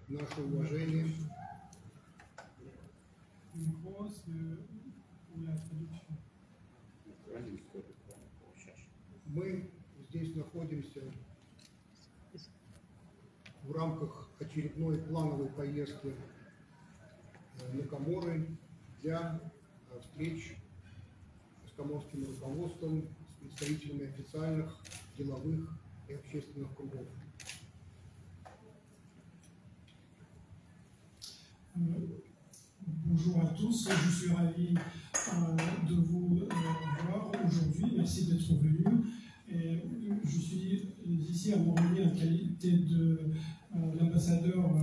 наше уважение. Мы здесь находимся в рамках очередной плановой поездки на Коморы для встреч с коморским руководством, с представителями официальных, деловых и общественных кругов. Bonjour à tous, je suis ravi de vous voir aujourd'hui. Merci d'être venus. Et je suis ici à Moroni en qualité de l'ambassadeur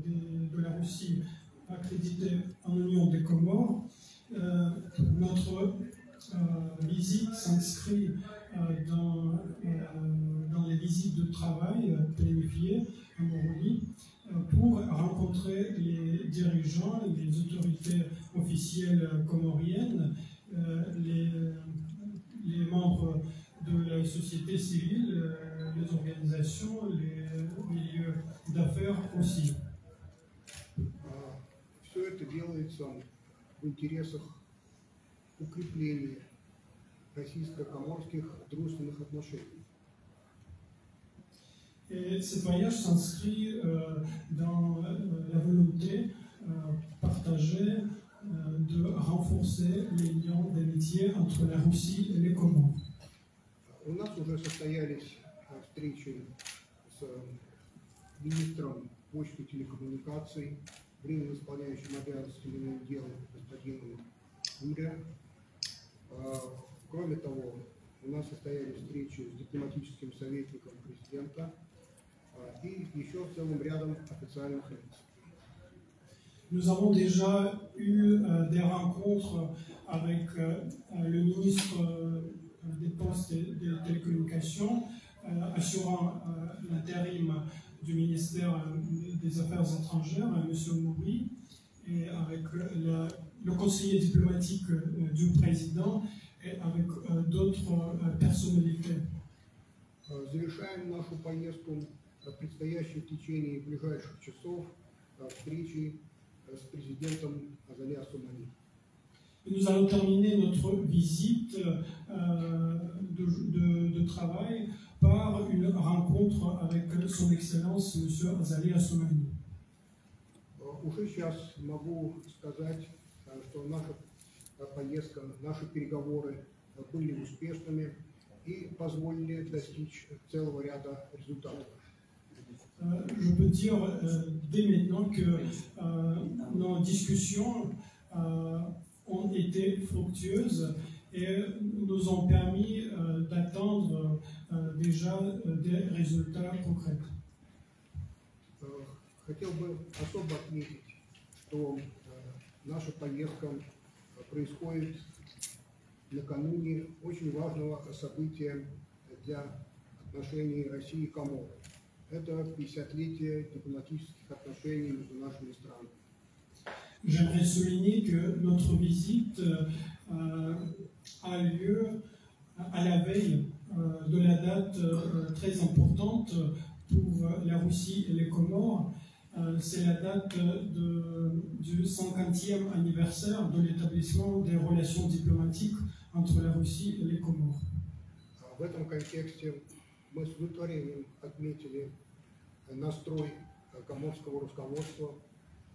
de la Russie accrédité en Union des Comores. Notre visite s'inscrit dans les visites de travail planifiées à Moroni pour rencontrer les dirigeants, les autorités officielles comoriennes, les membres de la société civile, les organisations, les milieux d'affaires aussi. Все это делается в интересах укрепления российско-коморских дружественных отношений. Et ce voyage s'inscrit dans la volonté partagée de renforcer les liens d'amitié entre la Russie et les Comores. У нас уже состоялись встречи с министром почты и телекоммуникаций, временно исполняющим обязанности минных дел господином Юрия. Кроме того, у нас состоялись встречи с дипломатическим советником президента и еще целым рядом официальных лиц. Nous avons déjà eu des rencontres avec le ministre des Postes et des Télécommunications, assurant l'intérim du ministère des Affaires étrangères, M. Mouri, et avec le conseiller diplomatique du président et avec d'autres personnalités. Завершаем нашу поездку предстоящей в течение ближайших часов встречи с президентом Азали Асумани. Nous allons terminer notre visite de travail par une rencontre avec son Excellence M. Azali Assoumani. Уже сейчас могу сказать, что наша поездка, наши переговоры были успешными и позволили достичь целого ряда результатов. Je peux dire dès maintenant que nos discussions ont été fructueuses et nous ont permis d'atteindre déjà des résultats concrets. Хотел бы особо отметить, что наша поездка происходит накануне очень важного события для отношений России и Комор. Это 50-летие дипломатических отношений между нашими странами. J'aimerais souligner que notre visite a lieu à la veille de la date très importante pour la Russie et les Comores. C'est la date du 50e anniversaire de l'établissement des relations diplomatiques entre la Russie et les Comores. В этом контексте мы с удовлетворением отметили настрой коморского руководства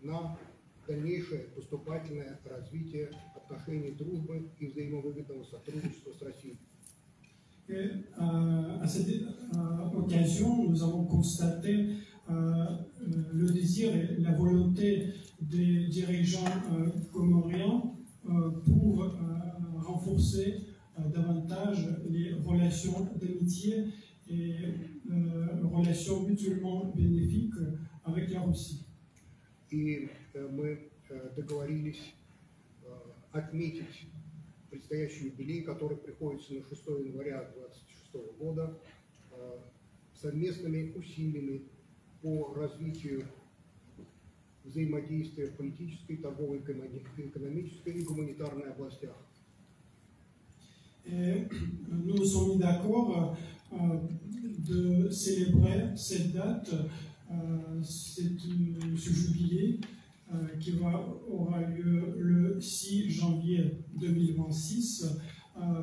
на дальнейшее поступательное развитие отношений дружбы и взаимовыгодного сотрудничества с Россией. Et à cette occasion, nous avons constaté le désir et la volonté des dirigeants comoriens pour renforcer davantage les relations d'amitié et relations mutuellement bénéfiques avec la Russie. И мы договорились отметить предстоящий юбилей, который приходится на 6 января 2026 года, совместными усилиями по развитию взаимодействия в политической, торговой, экономической и гуманитарной областях. Et nous nous sommes mis d'accord de célébrer cette date aura lieu le 6 janvier 2026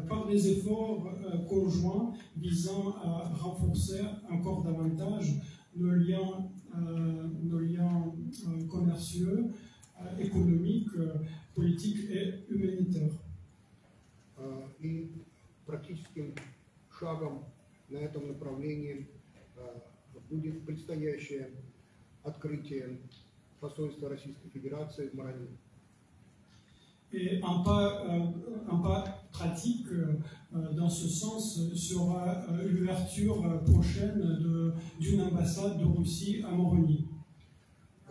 par des efforts conjoints visant à renforcer encore davantage nos liens commerciaux, économiques, politiques et humanitaires. И практическим шагом на этом направлении будет предстоящее открытие посольства Российской Федерации в Марани. Et un pas pratique dans ce sens sera l'ouverture prochaine d'une ambassade de Russie à Moroni.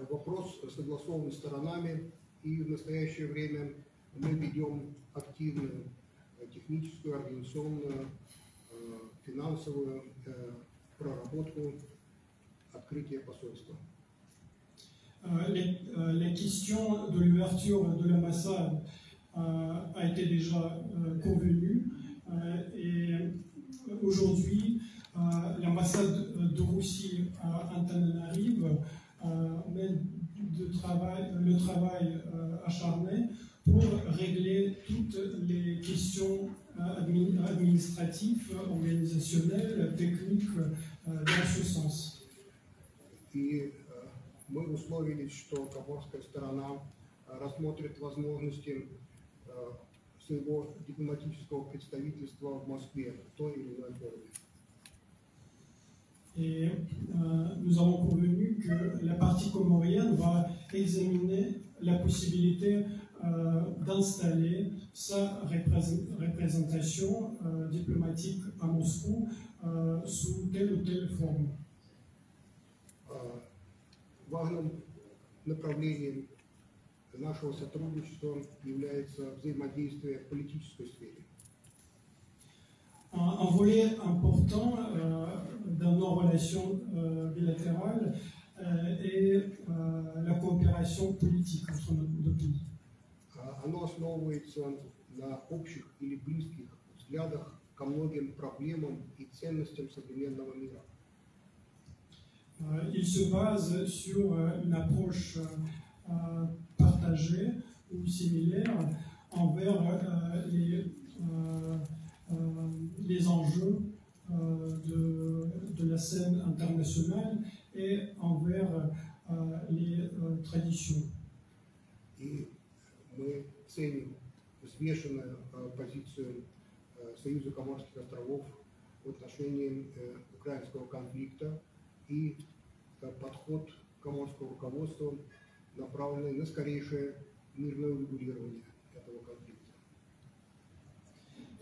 Вопрос согласован сторонами, и в настоящее время мы ведем активную техническую, организационную, финансовую проработку открытия посольства. La question de l'ouverture de l'ambassade a été déjà convenue et aujourd'hui l'ambassade de Russie à Antananarive mène le travail acharné pour régler toutes les questions administratives, organisationnelles, techniques dans ce sens. И мы условились, что коморская сторона рассмотрит возможности своего дипломатического представительства в Москве в той или иной форме. Et nous avons convenu que la partie comorienne va examiner la possibilité d'installer sa représentation diplomatique à Moscou sous telle ou telle forme. Важным направлением нашего сотрудничества является взаимодействие в политической сфере. Un volet important dans nos relations bilatérales est la coopération politique entre nos deux pays. Оно основывается на общих или близких взглядах ко многим проблемам и ценностям современного мира. Il se base sur une approche partagée ou similaire envers les enjeux de la scène internationale et envers les traditions. И мы ценим взвешенную позицию Союза Коморских островов в отношении украинского конфликта и подход коморского руководства, направленный на скорейшее мирное урегулирование этого конфликта.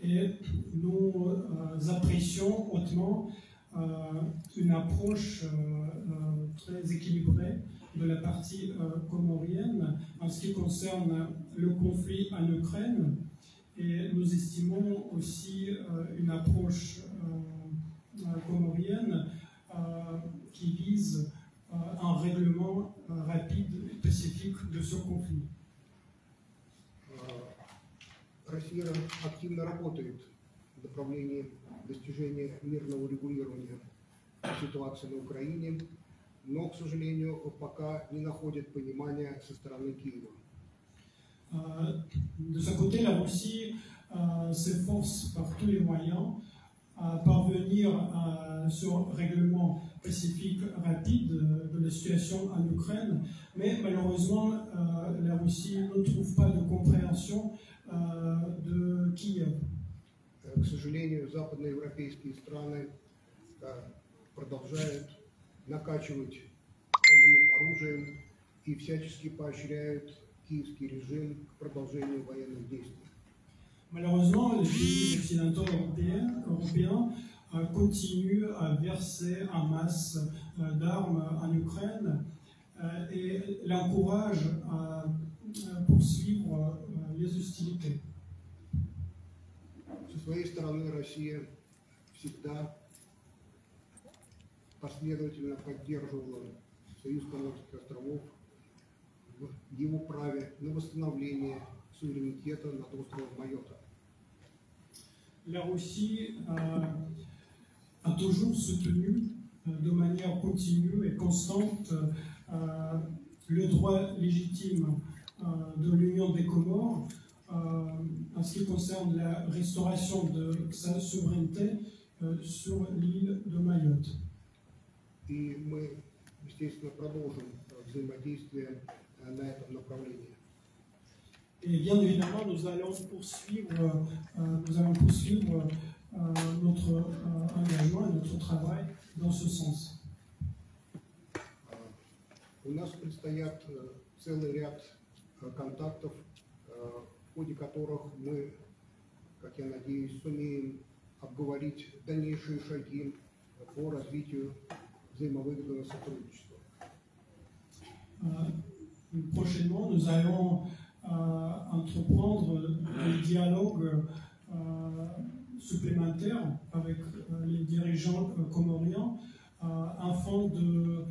Et nous apprécions hautement une approche très équilibrée de la partie comorienne en ce qui concerne le conflit en Ukraine, et nous estimons aussi une approche comorienne qui vise un règlement rapide et pacifique de ce conflit. Россия активно работает в направлении достижения мирного урегулирования ситуации на Украине, но, к сожалению, пока не находит понимания со стороны Киева. De ce côté, la Russie s'efforce par tous les moyens à parvenir à ce règlement pacifique rapide de la situation en Ukraine, mais malheureusement, la Russie ne trouve pas de compréhension de Kiev. К сожалению, западноевропейские страны продолжают накачивать Украину оружием и всячески поощряют киевский режим к продолжению военных действий. Malheureusement, les pays occidentaux européens continuent à verser en masse d'armes en Ukraine et l'encouragent à poursuivre les hostilités. Со своей стороны, Россия всегда последовательно поддерживала Союз Коморских островов в его праве на восстановление суверенитета над островом Майотта. La Russie a toujours soutenu de manière continue et constante le droit légitime de l'Union des Comores en ce qui concerne la restauration de sa souveraineté sur l'île de Mayotte. И мы, естественно, продолжим взаимодействие на этом направлении. Et bien évidemment, nous allons poursuivre notre engagement et notre travail dans ce sens. У нас предстоят целый ряд контактов, в ходе которых мы, как я надеюсь, сумеем обговорить дальнейшие шаги по развитию взаимовыгодного сотрудничества. Prochainement, nous allons entreprendre des dialogues supplémentaires avec les dirigeants comoriens afin de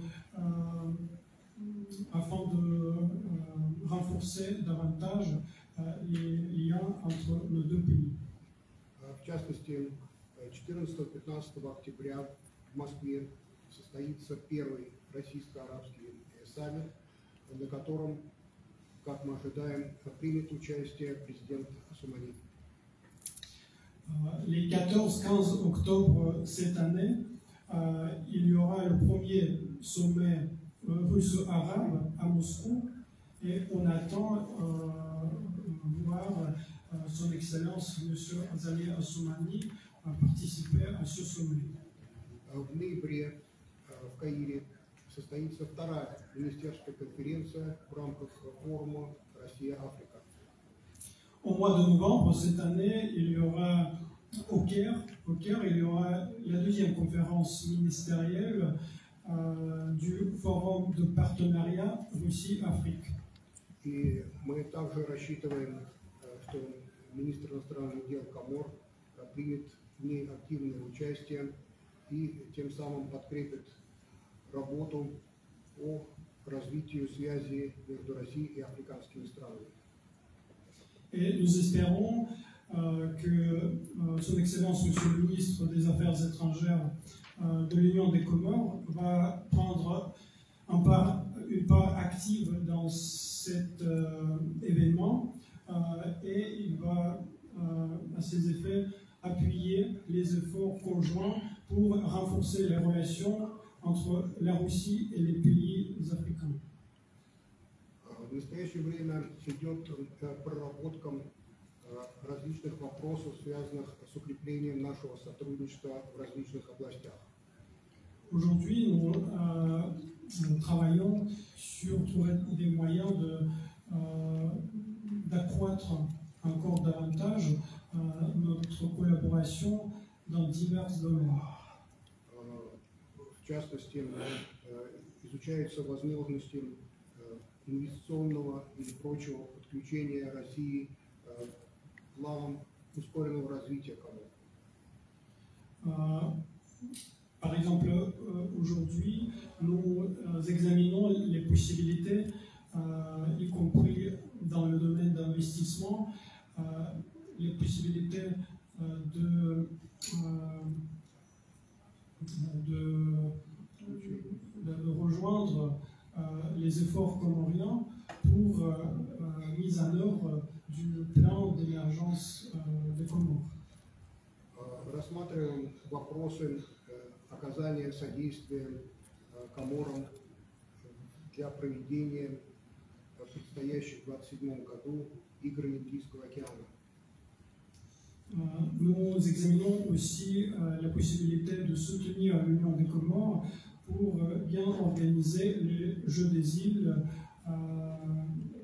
renforcer davantage les liens entre nos deux pays. В частности, 14-15 октября в Москве состоится первый российско-арабский саммит, на котором, как мы ожидаем, примет участие президент Османи. Les 14-15 octobre cette année, il y aura le premier sommet russo-arabe à Moscou et on attend voir son Excellence M. Azali Assoumani participer à ce sommet. В ноябре в Каире состоится вторая министерская конференция в рамках форума «Россия-Африка». Au mois de novembre cette année, il y aura au Caire, il y aura la deuxième conférence ministérielle du Forum de partenariat Russie-Afrique. И мы также рассчитываем, что министр иностранных дел Комор примет в ней активное участие и тем самым подкрепит работу по развитию связи между Россией и африканскими странами. Et nous espérons que Son Excellence Monsieur le Ministre des Affaires étrangères de l'Union des Comores va prendre une part active dans cet événement et il va à ces effets appuyer les efforts conjoints pour renforcer les relations entre la Russie et les pays africains. В настоящее время идет проработка различных вопросов, связанных с укреплением нашего сотрудничества в различных областях. Aujourd'hui, nous travaillons sur trouver des moyens d'accroître encore davantage notre collaboration dans divers domaines. В частности, изучаются возможности инвестиционного или прочего подключения России к планам ускоренного развития Комор. Par exemple, aujourd'hui, nous examinons les possibilités, y compris dans le domaine d'investissement, les possibilités de rejoindre les efforts comoriens pour mise en œuvre du plan d'émergence des Comores. Рассматриваем вопросы оказания содействия Коморам для проведения в предстоящем 2027 году игр Индийского океана. Nous examinons aussi la possibilité de soutenir l'Union des Comores pour bien organiser les Jeux des îles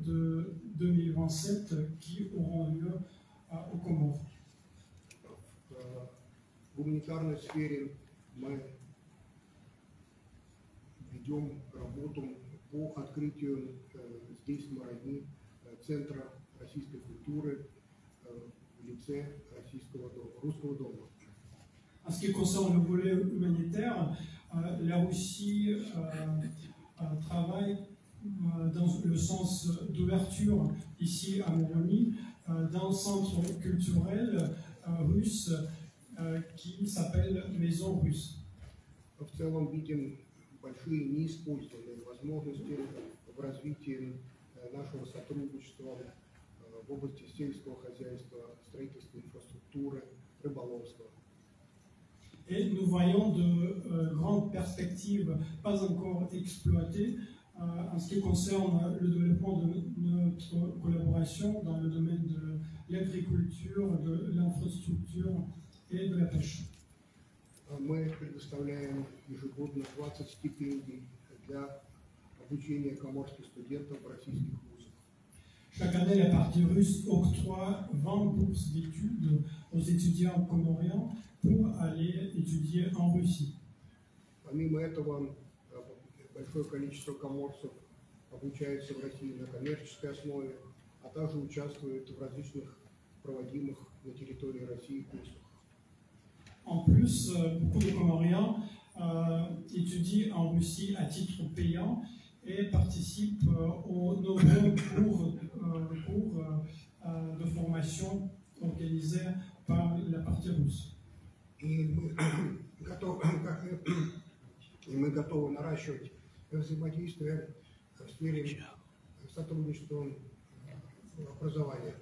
de 2027 qui auront lieu aux Comores. В гуманитарной сфере мы ведем работу по открытию здесь, в Марани, Центра российской культуры в лице русского дома. En ce qui concerne le volet humanitaire, la Russie travaille dans le sens d'ouverture ici à Moroni d'un centre culturel russe qui s'appelle Maison Russe. В целом видим большие неиспользованные возможности в развитии нашего сотрудничества в области сельского хозяйства, строительства инфраструктуры, рыболовства. Et nous voyons de grandes perspectives pas encore exploitées en ce qui concerne le développement de notre collaboration dans le domaine de l'agriculture, de l'infrastructure et de la pêche. Мы предоставляем ежегодно 20 стипендий для обучения коморских студентов в российских вузах. Chaque année, la partie russe octroie 20 bourses d'études aux étudiants comoriens pour aller étudier en Russie. Помимо этого, большое количество коморцев обучается в России на коммерческой основе, а также участвует в различных проводимых на территории России курсах. En plus, beaucoup de Comoriens étudient en Russie à titre payant et participent aux nombreux cours de formation organisés par la partie russe. И мы готовы наращивать взаимодействие в сфере сотрудничества образования.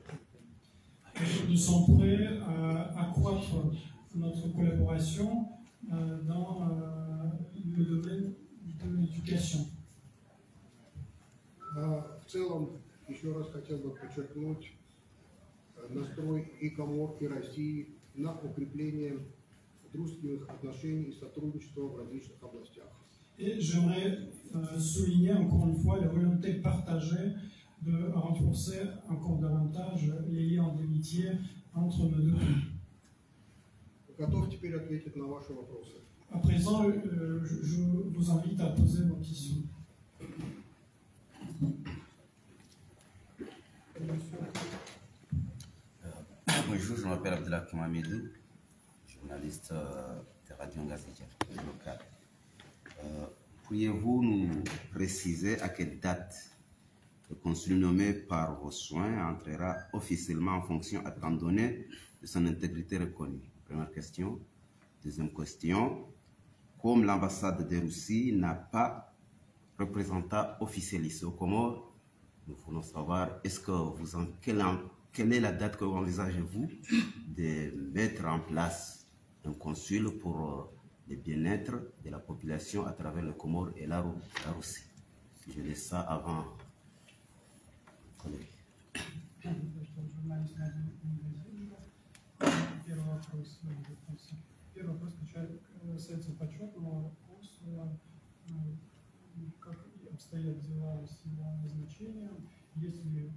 Nous sommes prêts à accroître notre collaboration dans le domaine de l'éducation. В целом, еще раз хотел бы подчеркнуть настрой и Комор, и России на укрепление дружественных отношений и сотрудничества в различных областях. Et j'aimerais souligner encore une fois la volonté partagée de renforcer encore davantage les liens d'amitié entre nos deux pays. Готов теперь ответить на ваши вопросы. À présent, je vous invite à poser vos questions. Bonjour, je m'appelle Abdellah Kimamidou, journaliste de Radio Ngazidja local. Pourriez-vous nous préciser à quelle date le consul nommé par vos soins entrera officiellement en fonction étant donné de son intégrité reconnue? Première question. Deuxième question. Comme l'ambassade de Russie n'a pas représentant officiel ici aux Comores, nous voulons savoir quelle est la date que envisagez-vous de mettre en place un consul pour le bien-être de la population à travers le Comores et la Russie? Je laisse ça avant. Первый вопрос касается почетного консула. Как обстоят дела с его назначением? Есть ли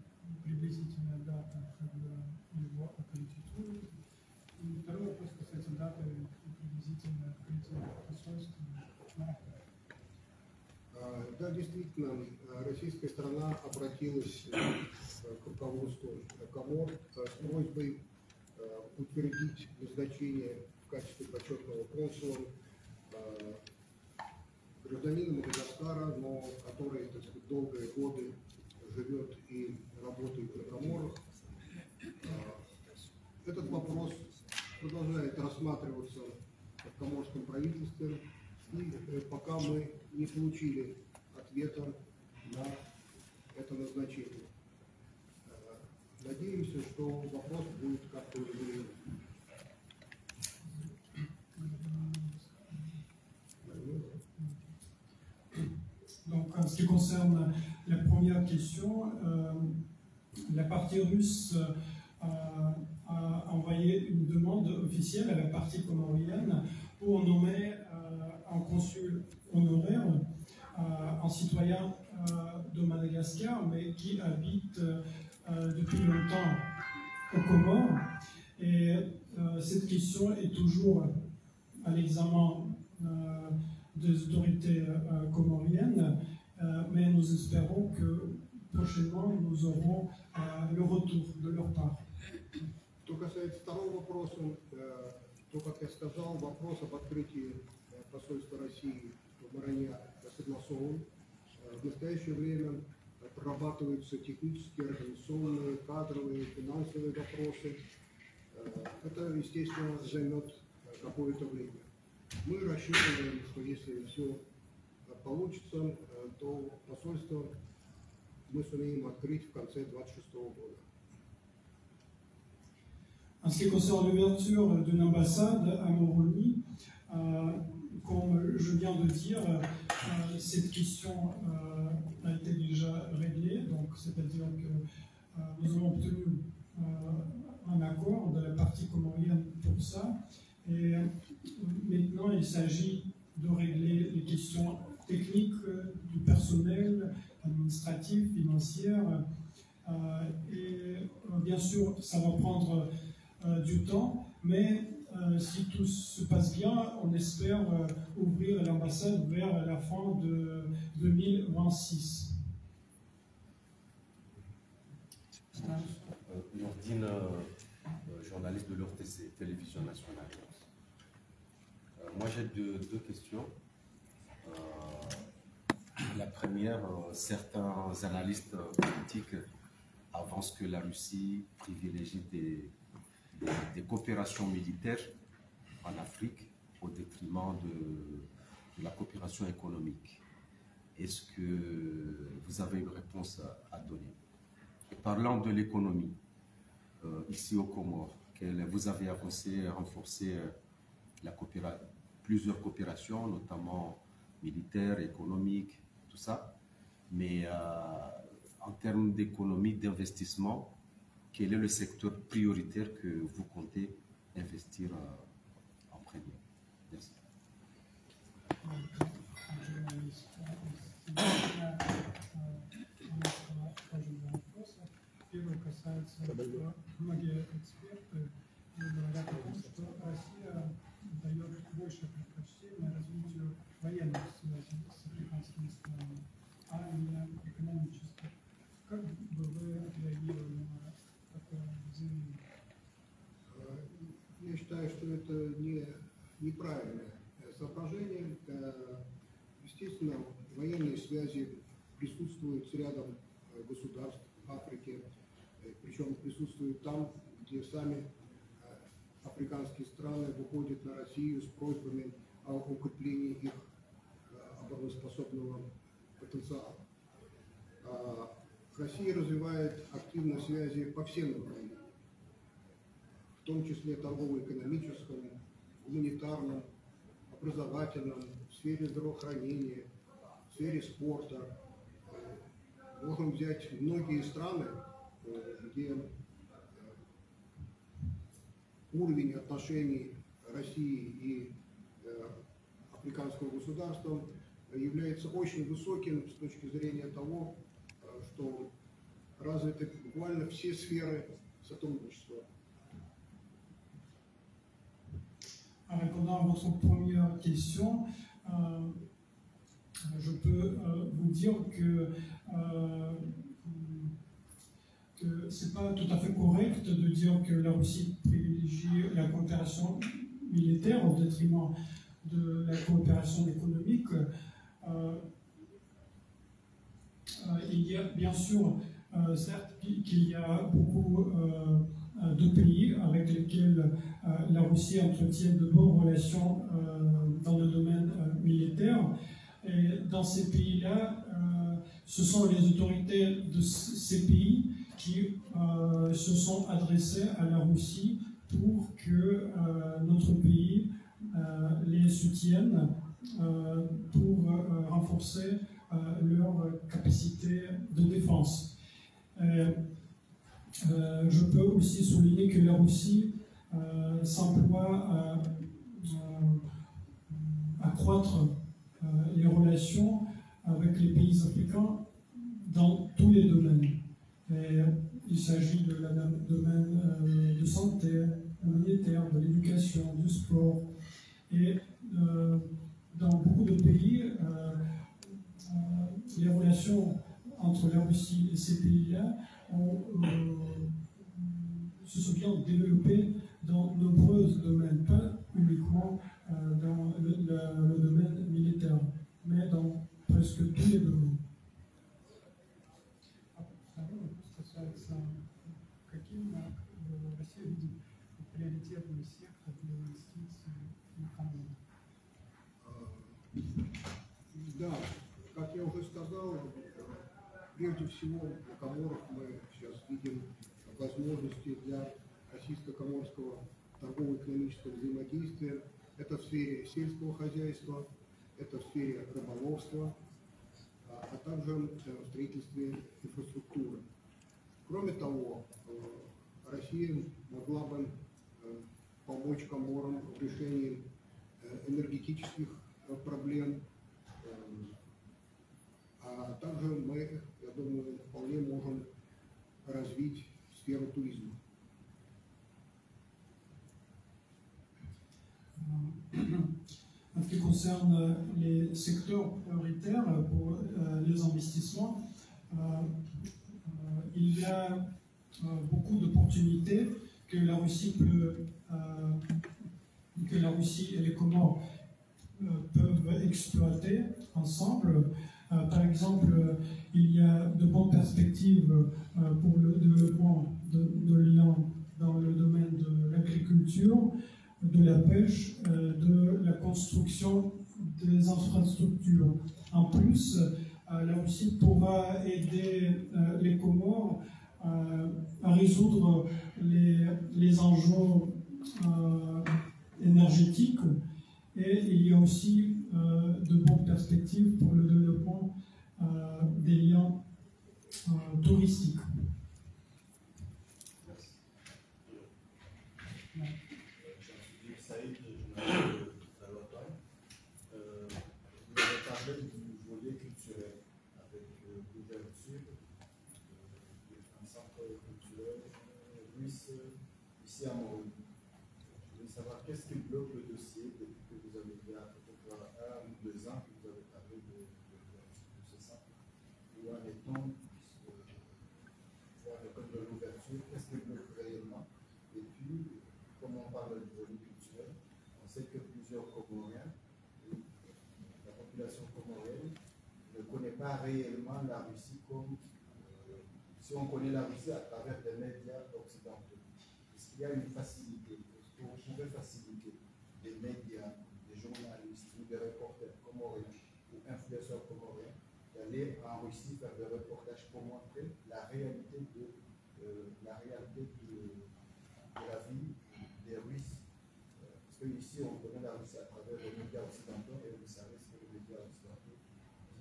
приблизительная дата, когда его аккредитуют? И второй вопрос касается даты приблизительного открытия посольства. Да, действительно, российская страна обратилась к руководству Комор с просьбой утвердить назначение в качестве почетного консула гражданина Мадагаскара, но который, так сказать, долгие годы живет и работает на Коморах. Этот вопрос продолжает рассматриваться в коморском правительстве, и пока мы не получили ответа на это назначение. Надеемся, что вопрос будет как-то урегулирован. Donc, en ce qui concerne la première question, la partie russe a envoyé une demande officielle à la partie comorienne pour nommer un consul honoraire, un citoyen de Madagascar, mais qui habite depuis longtemps aux Comores. Et cette question est toujours à l'examen des autorités comoriennes, mais nous espérons que prochainement nous aurons le retour de leur part. Что касается второго вопроса, то, как я сказал, вопрос об открытии посольства России в Баране согласован. В настоящее время прорабатываются технические, организационные, кадровые, финансовые вопросы. Это, естественно, займет какое-то время. Мы рассчитываем, что если все получится, то посольство мы сумеем открыть в конце 2026 года. En ce qui concerne l'ouverture d'une ambassade à Moroni, comme je viens de dire, cette question a été déjà réglée, donc c'est-à-dire que nous avons obtenu un accord de la partie comorienne pour ça, et maintenant il s'agit de régler les questions techniques du personnel, administratif, financier, et bien sûr ça va prendre du temps, mais si tout se passe bien, on espère ouvrir l'ambassade vers la fin de 2026. Nourdine, journaliste de l'ORTC, Télévision Nationale. Moi j'ai deux questions. La première, certains analystes politiques avancent que la Russie privilégie des coopérations militaires en Afrique au détriment de la coopération économique. Est-ce que vous avez une réponse à donner? Et parlant de l'économie, ici aux Comores, vous avez avancé, renforcé plusieurs coopérations, notamment militaires, économiques, tout ça. Mais en termes d'économie, d'investissement, quel est le secteur prioritaire que vous comptez investir en premier? Merci. Первое касается, многие эксперты говорят о том, что Россия дает больше предпочтения развитию военных связей с африканскими странами, а не экономических. Как бы вы отреагировали на такое заявление? Я считаю, что это неправильное соображение. Естественно, военные связи присутствуют с рядом государств Африки, причем присутствуют там, где сами африканские страны выходят на Россию с просьбами о укреплении их обороноспособного потенциала. Россия развивает активно связи по всем направлениям, в том числе торгово-экономическом, гуманитарном, образовательном, в сфере здравоохранения, в сфере спорта. Можем взять многие страны, где уровень отношений России и африканского государства является очень высоким с точки зрения того, что развиты буквально все сферы сотрудничества. En répondant à votre première question, je peux vous dire que ce n'est pas tout à fait correct de dire que la Russie privilégie la coopération militaire au détriment de la coopération économique. Il y a bien sûr, certes, qu'il y a beaucoup de pays avec lesquels la Russie entretient de bonnes relations dans le domaine militaire. Et dans ces pays-là, ce sont les autorités de ces pays qui se sont adressées à la Russie pour que notre pays les soutienne pour renforcer leur capacité de défense. Je peux aussi souligner que la Russie s'emploie à accroître les relations avec les pays africains dans tous les domaines. Et il s'agit de la domaine de santé, humanitaire, de l'éducation, du sport. Et dans beaucoup de pays, les relations entre la Russie et ces pays-là se sont bien développées dans de nombreux domaines, pas uniquement dans le domaine militaire, mais dans presque tous les domaines. Второй вопрос касается, каким Россия видит приоритетный сектор для инвестиций в экономику? Да, как я уже сказал, Прежде всего, на Коморах мы сейчас видим возможности для российско-коморского торгово-экономического взаимодействия. Это в сфере сельского хозяйства, это в сфере рыболовства, а также в строительстве инфраструктуры. Кроме того, Россия могла бы помочь Коморам в решении энергетических проблем, а также мы, я думаю, вполне можем развить сферу туризма. En ce qui concerne les secteurs prioritaires pour les investissements, il y a beaucoup d'opportunités que la Russie et les Comores peuvent exploiter ensemble. Par exemple, il y a de bonnes perspectives pour le développement de liens dans le domaine de l'agriculture, de la pêche, de la construction des infrastructures. En plus, la Russie pourra aider les Comores à résoudre les enjeux énergétiques, et il y a aussi de bonnes perspectives pour le développement des liens touristiques. Saïd, journaliste de la Loire. Vous avez parlé du volet culturel avec l'ouverture d'un centre culturel russe ici à Moroni. Je voulais savoir qu'est-ce qui bloque le dossier depuis que vous avez fait à peu près 1 ou 2 ans que vous avez parlé de l'ouverture de ce centre. Où en est-on de l'ouverture? Qu'est-ce qui bloque réellement? Et puis, comme on parle du volet culturel, on sait que plusieurs Comoriens, la population comorienne, ne connaît pas réellement la Russie comme si on connaît la Russie à travers des médias occidentaux. Est-ce qu'il y a une facilité? Est-ce que vous pouvez faciliter des médias, des journalistes ou des reporters comoriens ou influenceurs comoriens d'aller en Russie faire des reportages pour montrer la réalité de la vie des Russes? Parce qu'ici, on connaît la Russie à travers les médias occidentaux, et vous savez ce que les médias occidentaux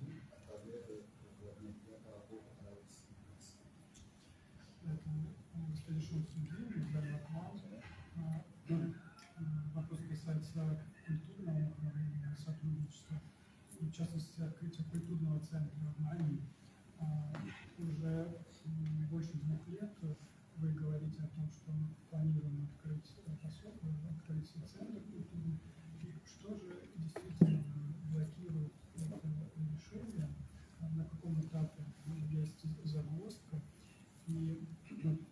disent à travers leurs médias par rapport à la Russie. Следующий обсуждение для доклада. Вопрос касается культурного управления, сотрудничества, в частности, открытия культурного центра в Мали. Уже больше 2 лет вы говорите о том, что планировано открыть центр культурный. Что же действительно блокирует это решение? На каком этапе есть загвоздка? И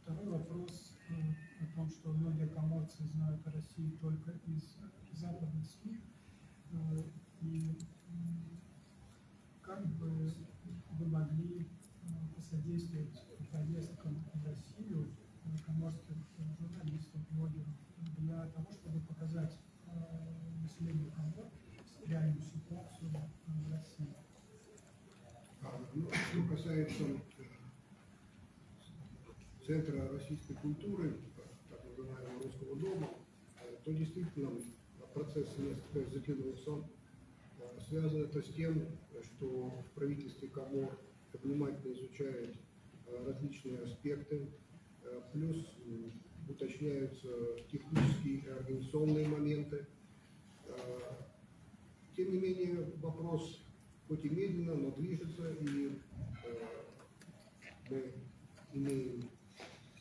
второй вопрос о том, что многие коморцы знают о России только из западных СМИ. И как бы вы могли посодействовать поездкам в Россию коморских журналистов, блогеров, для того, чтобы показать населению Комор реальную ситуацию в России? Что касается Центра российской культуры, так называемого Русского дома, то действительно процесс несколько затянулся. Связано это с тем, что в правительстве Комор внимательно изучают различные аспекты, плюс уточняются технические и организационные моменты. Тем не менее, вопрос хоть и медленно, но движется, и мы имеем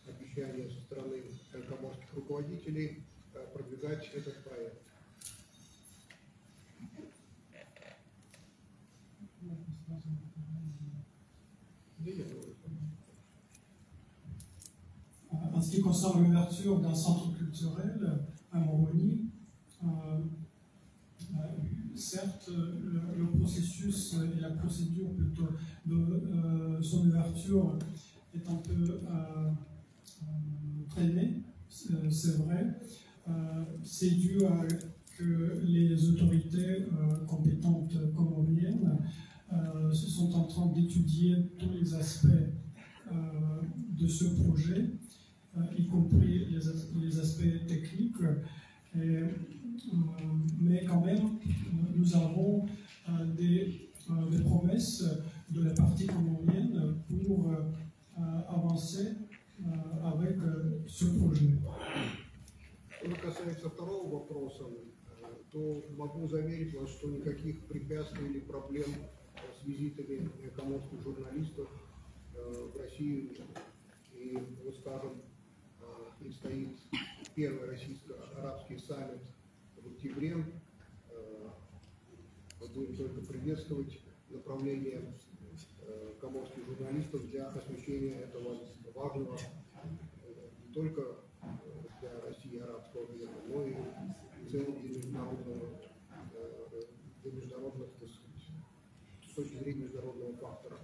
обещание со стороны коморских руководителей продвигать этот проект. En ce qui concerne l'ouverture d'un centre culturel à Moroni, certes, le processus et la procédure plutôt de son ouverture est un peu traînée, c'est vrai. C'est dû à que les autorités compétentes comoriennes sont en train d'étudier tous les aspects de ce projet, y compris les aspects techniques. Mais quand même, nous avons des promesses de la partie comorienne pour avancer avec ce projet. Что касается второго вопроса, то могу заверить вас, что никаких препятствий или проблем с визитами коморских журналистов в Россию и, вот скажем, предстоит первый российско-арабский саммит в октябре. Мы будем только приветствовать направление коморских журналистов для освещения этого важного не только для России арабского мира, но и в целом для международных, с точки зрения международного фактора.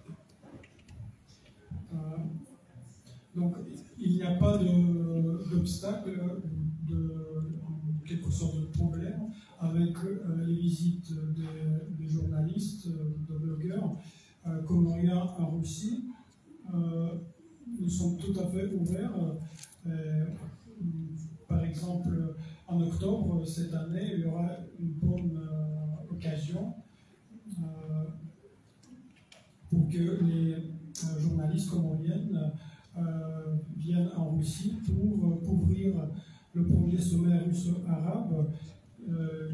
Donc, il n'y a pas d'obstacle, de quelque sorte de problème avec les visites des journalistes, de blogueurs comoriens en Russie. Nous sommes tout à fait ouverts. Par exemple, en octobre cette année, il y aura une bonne occasion pour que les journalistes comoriennes viennent en Russie pour couvrir le premier sommet russo-arabe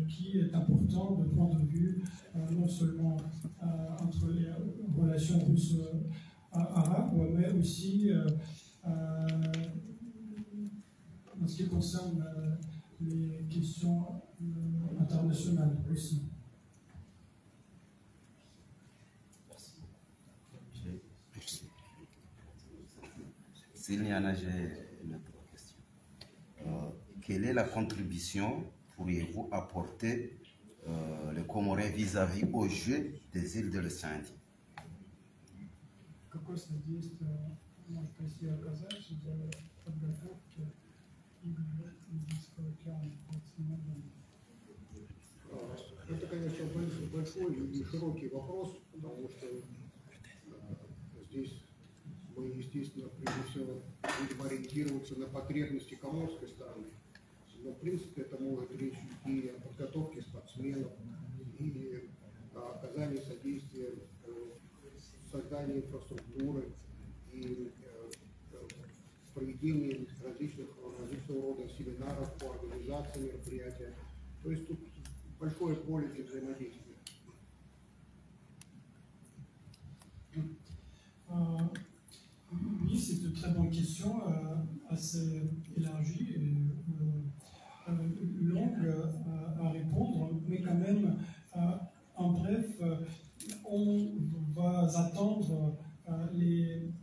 qui est important de point de vue non seulement entre les relations russo-arabes, mais aussi en ce qui concerne les questions internationales aussi. S'il y en a, j'ai une autre question. Quelle est la contribution pourriez-vous apporter les Comoriens vis-à-vis au jeu des îles de l'océan Indien? Какое содействие может Россия оказать для подготовки игр Индийского океана? Это, конечно, большой и широкий вопрос, потому что здесь мы, естественно, прежде всего будем ориентироваться на потребности коморской стороны. Но, в принципе, это может речь идти о подготовке спортсменов, и о оказании содействия в создании инфраструктуры и проведении различного рода семинаров по организации мероприятия. То есть тут большое поле для взаимодействия. Oui, c'est une très bonne question, assez élargie et longue à répondre, mais quand même, en bref, on va attendre les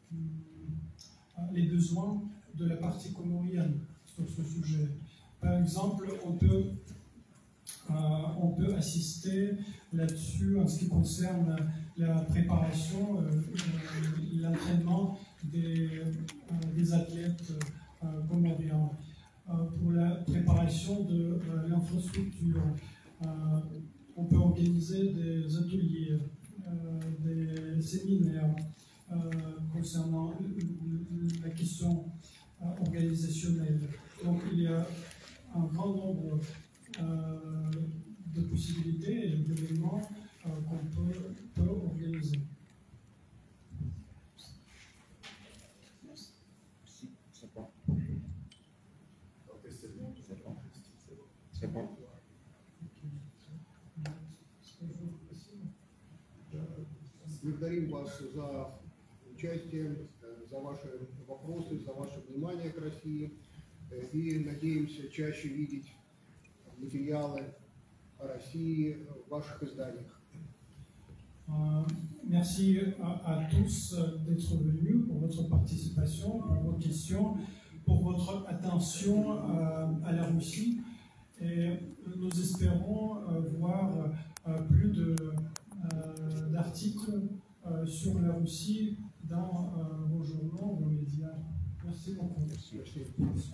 besoins de la partie comorienne sur ce sujet. Par exemple, on peut assister là-dessus en ce qui concerne la préparation, l'entraînement des athlètes comoriens, pour la préparation de l'infrastructure. On peut organiser des ateliers, des séminaires concernant la question organisationnelle. Donc il y a un grand nombre de possibilités et d'événements qu'on peut organiser. C'est bon. Благодарим вас за участие, за ваши вопросы, за ваше внимание к России. И надеемся чаще видеть материалы о России в ваших изданиях. Merci à tous d'être venus, pour votre participation, pour vos questions, pour votre attention à la Russie. Et nous espérons voir plus d'articles sur la Russie dans vos journaux, vos médias. Merci beaucoup. Merci.